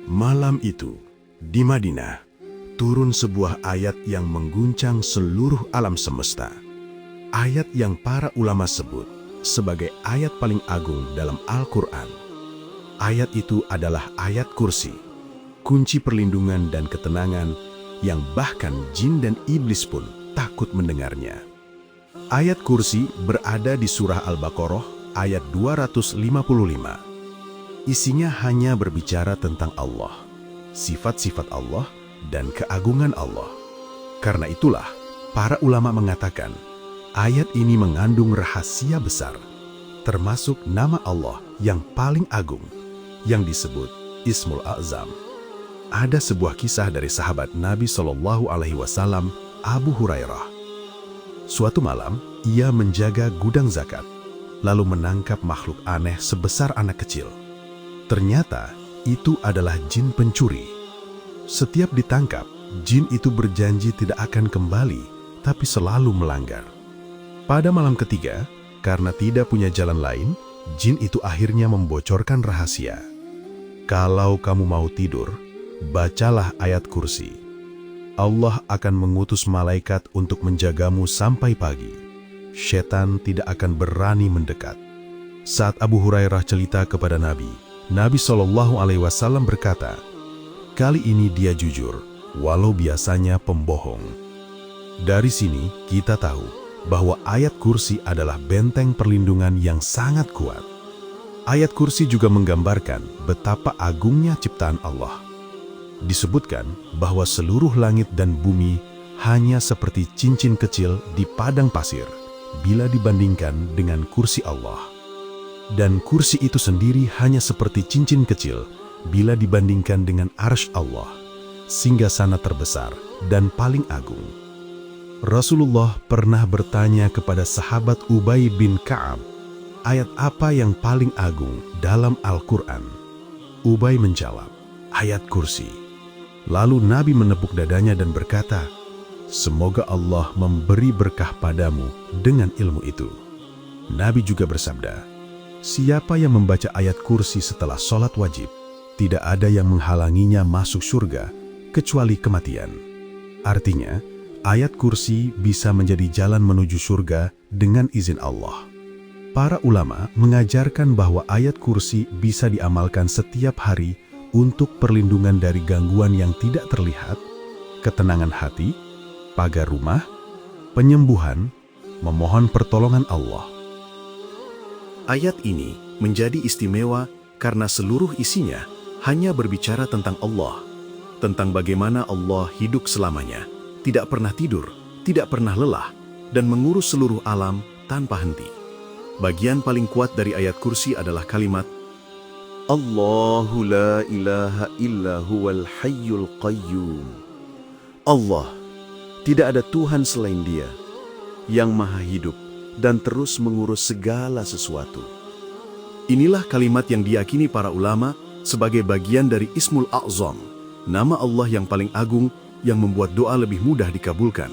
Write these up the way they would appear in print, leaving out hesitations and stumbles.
Malam itu, di Madinah, turun sebuah ayat yang mengguncang seluruh alam semesta. Ayat yang para ulama sebut sebagai ayat paling agung dalam Al-Quran. Ayat itu adalah ayat kursi, kunci perlindungan dan ketenangan yang bahkan jin dan iblis pun takut mendengarnya. Ayat kursi berada di surah Al-Baqarah ayat 255. Isinya hanya berbicara tentang Allah, sifat-sifat Allah, dan keagungan Allah. Karena itulah, para ulama mengatakan, ayat ini mengandung rahasia besar, termasuk nama Allah yang paling agung, yang disebut Ismul A'zam. Ada sebuah kisah dari sahabat Nabi SAW, Abu Hurairah. Suatu malam, ia menjaga gudang zakat, lalu menangkap makhluk aneh sebesar anak kecil. Ternyata, itu adalah jin pencuri. Setiap ditangkap, jin itu berjanji tidak akan kembali, tapi selalu melanggar. Pada malam ketiga, karena tidak punya jalan lain, jin itu akhirnya membocorkan rahasia. Kalau kamu mau tidur, bacalah ayat kursi. Allah akan mengutus malaikat untuk menjagamu sampai pagi. Setan tidak akan berani mendekat. Saat Abu Hurairah cerita kepada Nabi SAW berkata, kali ini dia jujur, walau biasanya pembohong. Dari sini kita tahu bahwa ayat kursi adalah benteng perlindungan yang sangat kuat. Ayat kursi juga menggambarkan betapa agungnya ciptaan Allah. Disebutkan bahwa seluruh langit dan bumi hanya seperti cincin kecil di padang pasir bila dibandingkan dengan kursi Allah. Dan kursi itu sendiri hanya seperti cincin kecil bila dibandingkan dengan arsy Allah, singgasana terbesar dan paling agung. Rasulullah pernah bertanya kepada sahabat Ubay bin Ka'ab, ayat apa yang paling agung dalam Al-Quran? Ubay menjawab, ayat kursi. Lalu Nabi menepuk dadanya dan berkata, semoga Allah memberi berkah padamu dengan ilmu itu. Nabi juga bersabda, siapa yang membaca ayat kursi setelah sholat wajib, tidak ada yang menghalanginya masuk surga, kecuali kematian. Artinya, ayat kursi bisa menjadi jalan menuju surga dengan izin Allah. Para ulama mengajarkan bahwa ayat kursi bisa diamalkan setiap hari untuk perlindungan dari gangguan yang tidak terlihat, ketenangan hati, pagar rumah, penyembuhan, memohon pertolongan Allah. Ayat ini menjadi istimewa karena seluruh isinya hanya berbicara tentang Allah, tentang bagaimana Allah hidup selamanya, tidak pernah tidur, tidak pernah lelah, dan mengurus seluruh alam tanpa henti. Bagian paling kuat dari ayat kursi adalah kalimat, Allahu la ilaha illa huwal hayyul qayyum. Allah, tidak ada Tuhan selain Dia, yang maha hidup dan terus mengurus segala sesuatu. Inilah kalimat yang diyakini para ulama sebagai bagian dari Ismul A'zam, nama Allah yang paling agung yang membuat doa lebih mudah dikabulkan.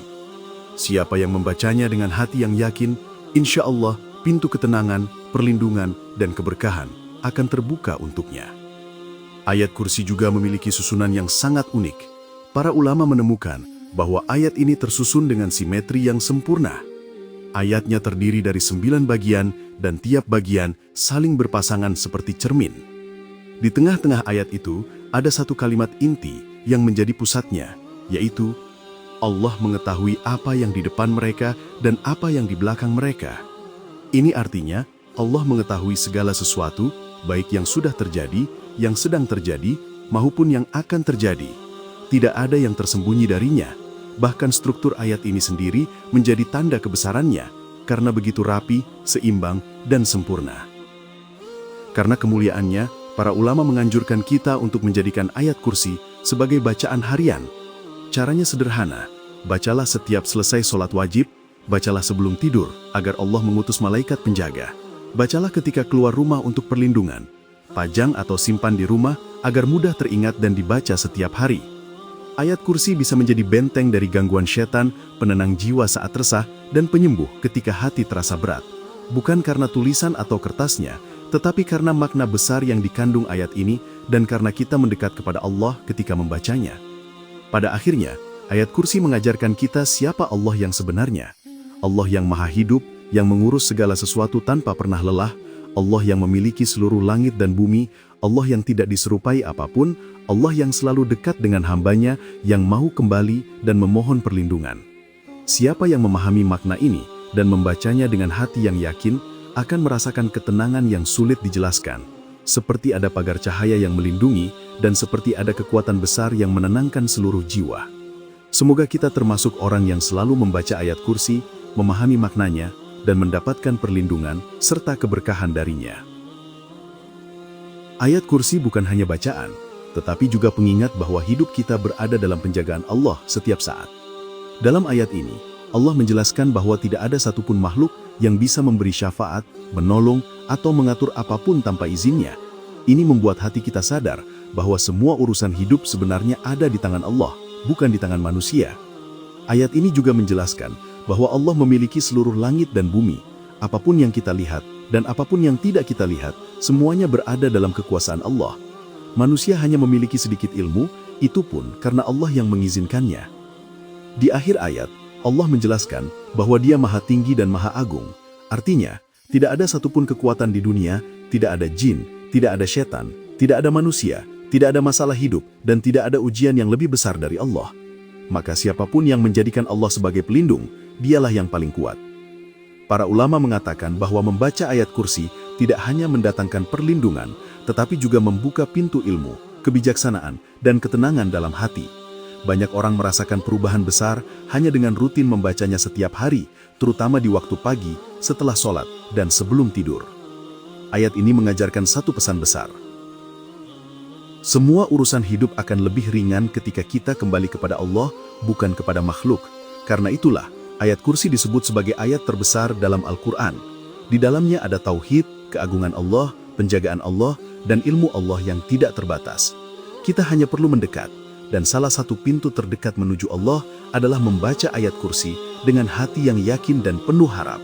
Siapa yang membacanya dengan hati yang yakin, insya Allah pintu ketenangan, perlindungan, dan keberkahan akan terbuka untuknya. Ayat kursi juga memiliki susunan yang sangat unik. Para ulama menemukan bahwa ayat ini tersusun dengan simetri yang sempurna. Ayatnya terdiri dari 9 bagian dan tiap bagian saling berpasangan seperti cermin. Di tengah-tengah ayat itu ada satu kalimat inti yang menjadi pusatnya, yaitu Allah mengetahui apa yang di depan mereka dan apa yang di belakang mereka. Ini artinya Allah mengetahui segala sesuatu, baik yang sudah terjadi, yang sedang terjadi, maupun yang akan terjadi. Tidak ada yang tersembunyi darinya. Bahkan struktur ayat ini sendiri menjadi tanda kebesarannya, karena begitu rapi, seimbang, dan sempurna. Karena kemuliaannya, para ulama menganjurkan kita untuk menjadikan ayat kursi sebagai bacaan harian. Caranya sederhana, bacalah setiap selesai sholat wajib, bacalah sebelum tidur, agar Allah mengutus malaikat penjaga. Bacalah ketika keluar rumah untuk perlindungan. Pajang atau simpan di rumah agar mudah teringat dan dibaca setiap hari. Ayat kursi bisa menjadi benteng dari gangguan setan, penenang jiwa saat resah, dan penyembuh ketika hati terasa berat. Bukan karena tulisan atau kertasnya, tetapi karena makna besar yang dikandung ayat ini dan karena kita mendekat kepada Allah ketika membacanya. Pada akhirnya, ayat kursi mengajarkan kita siapa Allah yang sebenarnya. Allah yang maha hidup, yang mengurus segala sesuatu tanpa pernah lelah, Allah yang memiliki seluruh langit dan bumi, Allah yang tidak diserupai apapun, Allah yang selalu dekat dengan hambanya, yang mau kembali dan memohon perlindungan. Siapa yang memahami makna ini dan membacanya dengan hati yang yakin, akan merasakan ketenangan yang sulit dijelaskan, seperti ada pagar cahaya yang melindungi dan seperti ada kekuatan besar yang menenangkan seluruh jiwa. Semoga kita termasuk orang yang selalu membaca ayat kursi, memahami maknanya, dan mendapatkan perlindungan serta keberkahan darinya. Ayat kursi bukan hanya bacaan, tetapi juga pengingat bahwa hidup kita berada dalam penjagaan Allah setiap saat. Dalam ayat ini, Allah menjelaskan bahwa tidak ada satupun makhluk yang bisa memberi syafaat, menolong, atau mengatur apapun tanpa izinnya. Ini membuat hati kita sadar bahwa semua urusan hidup sebenarnya ada di tangan Allah, bukan di tangan manusia. Ayat ini juga menjelaskan bahwa Allah memiliki seluruh langit dan bumi. Apapun yang kita lihat dan apapun yang tidak kita lihat, semuanya berada dalam kekuasaan Allah. Manusia hanya memiliki sedikit ilmu, itu pun karena Allah yang mengizinkannya. Di akhir ayat, Allah menjelaskan bahwa Dia Maha Tinggi dan Maha Agung. Artinya, tidak ada satupun kekuatan di dunia, tidak ada jin, tidak ada setan, tidak ada manusia, tidak ada masalah hidup, dan tidak ada ujian yang lebih besar dari Allah. Maka siapapun yang menjadikan Allah sebagai pelindung, dialah yang paling kuat. Para ulama mengatakan bahwa membaca ayat kursi tidak hanya mendatangkan perlindungan, tetapi juga membuka pintu ilmu, kebijaksanaan, dan ketenangan dalam hati. Banyak orang merasakan perubahan besar hanya dengan rutin membacanya setiap hari, terutama di waktu pagi, setelah sholat, dan sebelum tidur. Ayat ini mengajarkan satu pesan besar. Semua urusan hidup akan lebih ringan ketika kita kembali kepada Allah, bukan kepada makhluk. Karena itulah, ayat kursi disebut sebagai ayat terbesar dalam Al-Quran. Di dalamnya ada tauhid, keagungan Allah, penjagaan Allah, dan ilmu Allah yang tidak terbatas. Kita hanya perlu mendekat. Dan salah satu pintu terdekat menuju Allah adalah membaca ayat kursi dengan hati yang yakin dan penuh harap.